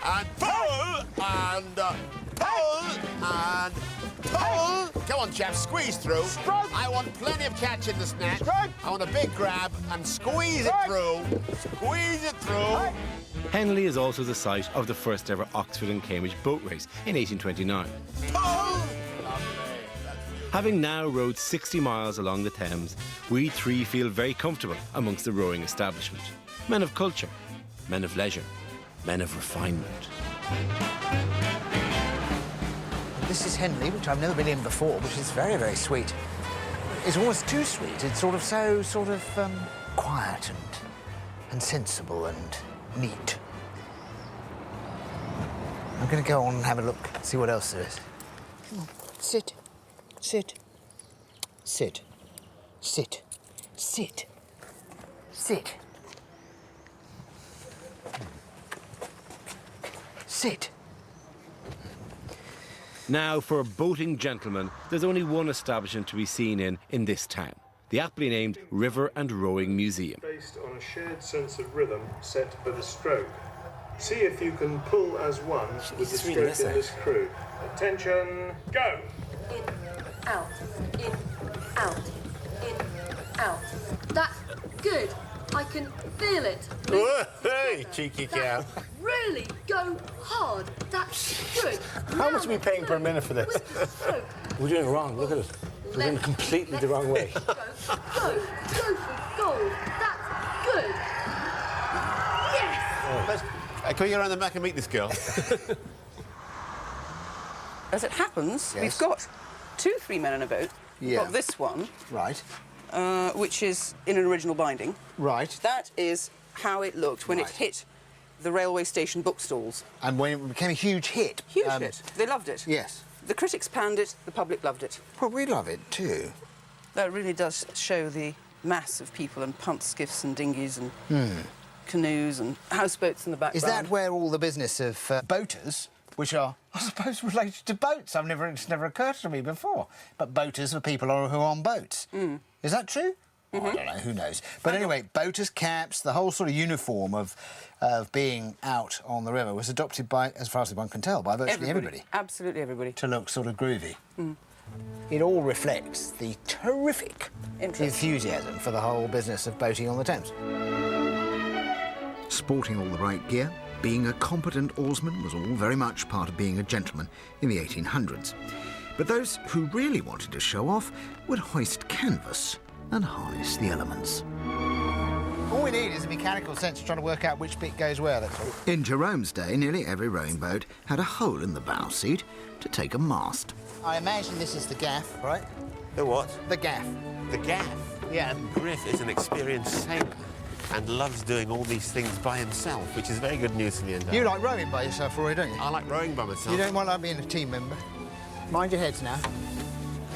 and pull, and pull, and pull. Come on, chaps, squeeze through. Stroke. I want plenty of catch in this net. Stroke. I want a big grab and squeeze it through. Squeeze it through. Henley is also the site of the first ever Oxford and Cambridge boat race in 1829. Pull. Having now rowed 60 miles along the Thames, we three feel very comfortable amongst the rowing establishment. Men of culture, men of leisure, men of refinement. This is Henley, which I've never been in before, which is very, very sweet. It's almost too sweet. It's sort of quiet and sensible and neat. I'm going to go on and have a look, see what else there is. Come on, sit. Sit. Sit. Sit. Sit. Sit. Sit. Now, for boating gentlemen, there's only one establishment to be seen in this town, the aptly named River and Rowing Museum. Based on a shared sense of rhythm set for the stroke. See if you can pull as one with the stroke in this crew. Attention, go! In, out, in, out, in, out. That's good. I can feel it. Hey, cheeky cow. Really go hard. That's good. How much are we paying per minute for this? We're doing it wrong. Look at it. We're doing it completely the wrong way. Go for gold. That's good. Yes. Can we go around the back and meet this girl? As it happens, Yes. we've got 2 3-men in a boat. We've Yeah. got this one, Right. which is in an original binding. Right. That is how it looked when Right. it hit the railway station bookstalls. And when it became a huge hit. Huge hit. They loved it. Yes. The critics panned it, the public loved it. Well, we love it too. That really does show the mass of people and punt skiffs and dinghies and canoes and houseboats in the background. Is that where all the business of boaters, which are, I suppose, related to boats? It's never occurred to me before. But boaters are people who are on boats. Is that true? I don't know, who knows. But anyway, boaters' caps, the whole sort of uniform of being out on the river was adopted by, as far as one can tell, by virtually everybody. Absolutely everybody. To look sort of groovy. It all reflects the terrific enthusiasm for the whole business of boating on the Thames. Sporting all the right gear, being a competent oarsman was all very much part of being a gentleman in the 1800s. But those who really wanted to show off would hoist canvas and harness the elements. All we need is a mechanical sense of trying to work out which bit goes where, that's all. In Jerome's day, nearly every rowing boat had a hole in the bow seat to take a mast. I imagine this is the gaff, right? The what? The gaff. The gaff. Yeah. Griff is an experienced sailor and loves doing all these things by himself, which is very good news for me and Dad. You like rowing by yourself, Rory, don't you? I like rowing by myself. You don't want to be a team member. Mind your heads now.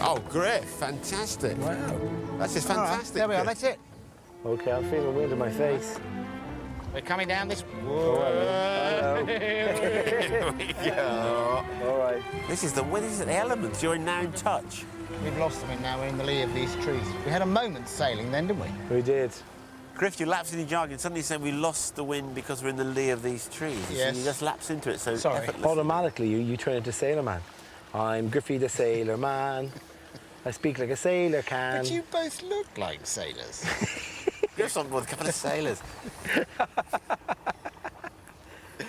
Oh, Griff, fantastic. Wow. That's just All right, fantastic. there we are, Griff. that's it. OK, I'm feeling wind in my face. We're coming down this... Hello. Here we go. All right. This is the elements. You're now in touch. We've lost them and now we're in the lee of these trees. We had a moment's sailing then, didn't we? We did. Griff, you lapsed in your jargon. Suddenly said we lost the wind because we're in the lee of these trees. Yes. So you just lapse into it so Sorry. effortlessly. Automatically, you turn into sailor man. I'm Griffy the sailor man. I speak like a sailor can. But you both look like sailors. Griff's on board with a couple of sailors.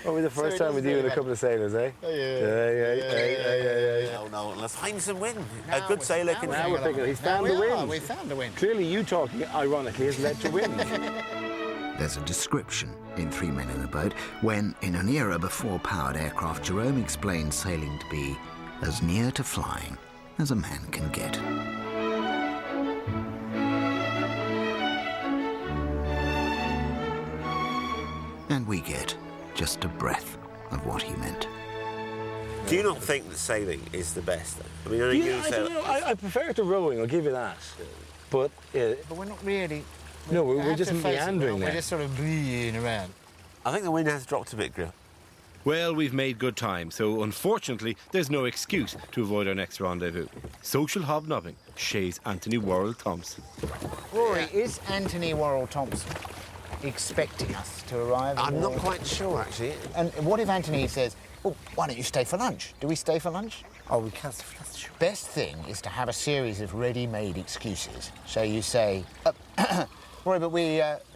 What was the first time with you and a couple of sailors, eh? No, no, let's find some wind. A good sailor can... Now we're thinking he's found the wind. We found the wind. Clearly you talking, ironically, has led to wind. There's a description in 3 Men in a Boat when, in an era before powered aircraft, Jerome explained sailing to be as near to flying as a man can get. And we get just a breath of what he meant. Do you not think that sailing is the best? I mean, I don't know. I prefer it to rowing, I'll give you that. But But we're not really... no, we're have just to face it, meandering we're there. just sort of bleeding around. I think the wind has dropped a bit, Griff. Well, we've made good time, so unfortunately, there's no excuse to avoid our next rendezvous. Social hobnobbing, Shay's Anthony Worrell Thompson. Rory, is Anthony Worrell Thompson expecting us to arrive? I'm not quite sure, actually. And what if Anthony says, well, why don't you stay for lunch? Do we stay for lunch? Oh, we can't stay for lunch. Best thing is to have a series of ready-made excuses. So you say, Roy, but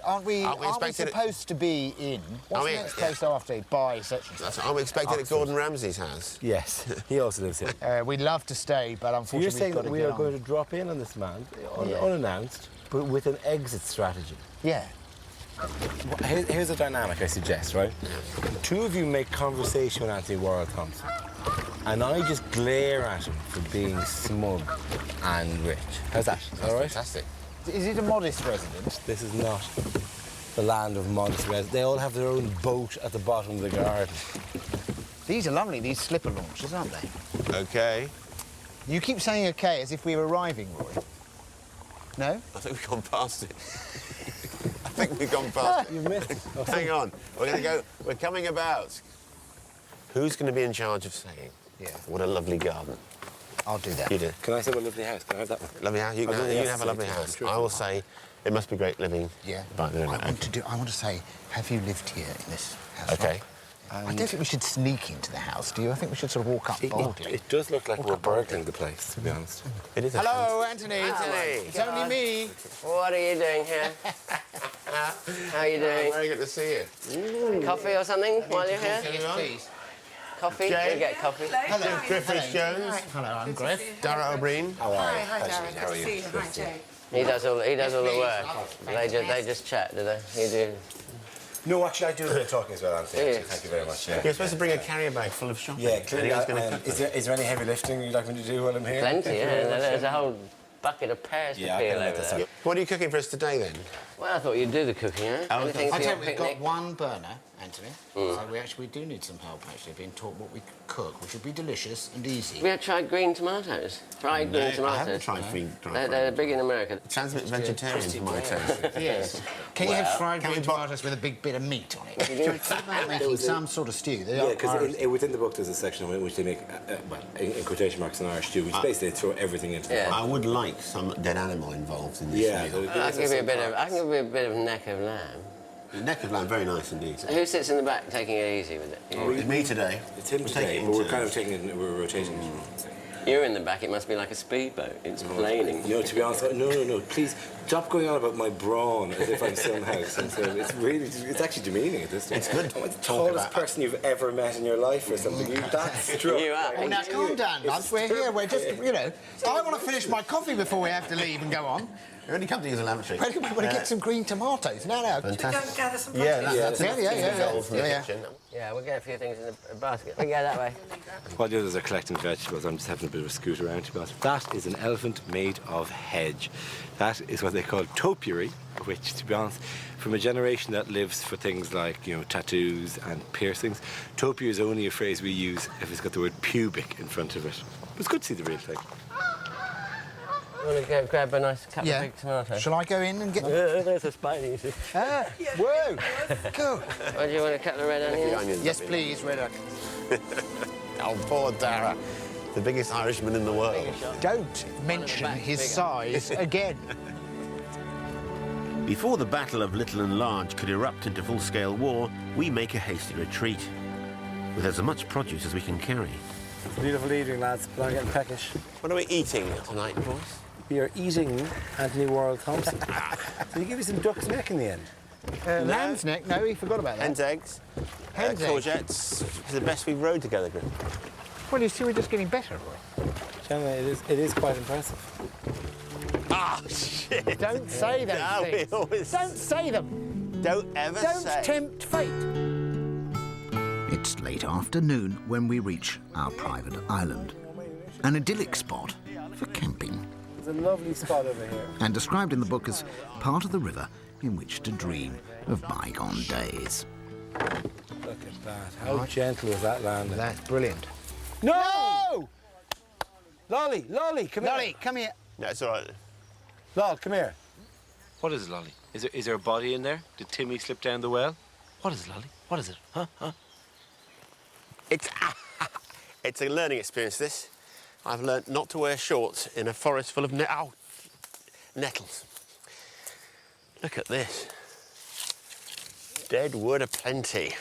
aren't we supposed to be in? What's the next place after? By such and such. Are we expected at Gordon Ramsay's house? Yes, he also lives here. We'd love to stay, but So unfortunately you're saying we've got that to we get are on. going to drop in on this man, unannounced, but with an exit strategy? Yeah. Here's a dynamic I suggest, right? Two of you make conversation with Anthony Worrell Thompson, and I just glare at him for being smug and rich. How's that? All right? Fantastic. Is it a modest residence? This is not the land of modest residents. They all have their own boat at the bottom of the garden. These are lovely, these slipper launches, aren't they? OK. You keep saying OK as if we were arriving, Roy. No? I think we've gone past it. I think we've gone past it. You missed it. Hang on. We're going to go... We're coming about. Who's going to be in charge of saying? Yeah. What a lovely garden. I'll do that. You do. Can I say what a lovely house? Can I have that one? Lovely house. You can have a lovely house. I will say it must be great living by the river. I want to say, have you lived here in this house? OK. I don't think we should sneak into the house, do you? I think we should sort of walk up boldly. It does look like we're burgling the place, to be honest. It is. Hello, Anthony. Anthony. It's only me. What are you doing here? How are you doing? Very good to see you. Coffee or something while you're here? Yes, please. Coffee? Jay? We'll get coffee. Hello. Griff Rhys Jones. Hello, I'm Griff. Dara O Briain. How are you? Hi, Dara. Good to see you. Hi, Jay. He does all the please. work. They just chat, do they? You do. No, actually, I do a bit of talking as well, Anthony. Yeah. Thank you very much. Yeah, You're supposed to bring a carrier bag full of shopping. yeah clearly. And he was gonna cook Is there any heavy lifting you'd like me to do while I'm here? Plenty, yeah. There's a whole bucket of pears to Yeah, I peel can let over this there. out. What are you cooking for us today, then? Well, I thought you'd do the cooking, eh? Oh, Anything I for tell your you, we've got picnic? one burner, Anthony. So we do need some help, actually. Being taught what we cook, which would be delicious and easy. We had tried green tomatoes. Fried green tomatoes. I haven't tried green They're big in America. It sounds a bit vegetarian for my taste. Yes. Can you have fried green tomatoes with a big bit of meat on it? Think about making some sort of stew. Yeah, because within the book there's a section in which they make, well, in quotation marks, an Irish stew, which basically they throw everything into Yeah. the pot. I would like some dead animal involved in this Yeah, meal. I can give you a bit of neck of lamb. Neck of lamb, very nice indeed. Who sits in the back taking it easy with it? You? It's me today. It's him We'll today, take it but we're in kind of turns. taking it, we're rotating it. You're in the back, it must be like a speedboat. It's planing. No, to be honest, no, please stop going on about my brawn as if I'm somehow something. It's actually demeaning at this stage. It's good. I'm the tallest person you've ever met in your life or something. That's true. You are. Oh, now, calm down, lads. We're here. We're just, I want to finish my coffee before we have to leave and go on. We only come to use a lavatory. We want to get some green tomatoes. No. Fantastic. Gather some Yeah, produce. that's Yeah. Yeah, we'll get a few things in the basket. We can go that way. While the others are collecting vegetables, I'm just having a bit of a scoot around, to be honest. That is an elephant made of hedge. That is what they call topiary, which, to be honest, from a generation that lives for things like, tattoos and piercings, topiary is only a phrase we use if it's got the word pubic in front of it. But it's good to see the real thing. You want to go grab a nice couple Yeah. of big tomatoes? Shall I go in and get... There's a spiny. Whoa! Cool. Or do you want a couple of red onions? Yes, please, Red Onion. Oh, poor Dara. The biggest Irishman in the world. Don't mention his size again. Before the Battle of Little and Large could erupt into full-scale war, we make a hasty retreat, with as much produce as we can carry. It's a beautiful evening, lads, but I'm getting peckish. What are we eating tonight, boys? We are eating Anthony Worrell Thompson. Did he give you some duck's neck in the end? Lamb's neck? No, he forgot about that. Hen's eggs. Hen's eggs. Courgettes. It's the best we've rode together, Griff. Well, you see, we're just getting better, Roy. Gentlemen, it is quite impressive. Ah, shit. Don't say those No, we things. always- Don't say them. Don't ever Don't say. tempt fate. It's late afternoon when we reach our private island. An idyllic spot for camping, It's a lovely spot over here. and described in the book as part of the river in which to dream of bygone days. Look at that. How gentle is that landing? That's brilliant. No! Loli, come here. Lolly, come here. No, it's all right. Lol, come here. What is it, Lolly? Is there a body in there? Did Timmy slip down the well? What is it, Lolly? What is it? Huh? It's a learning experience, this. I've learnt not to wear shorts in a forest full of nettles. Look at this. Dead wood aplenty.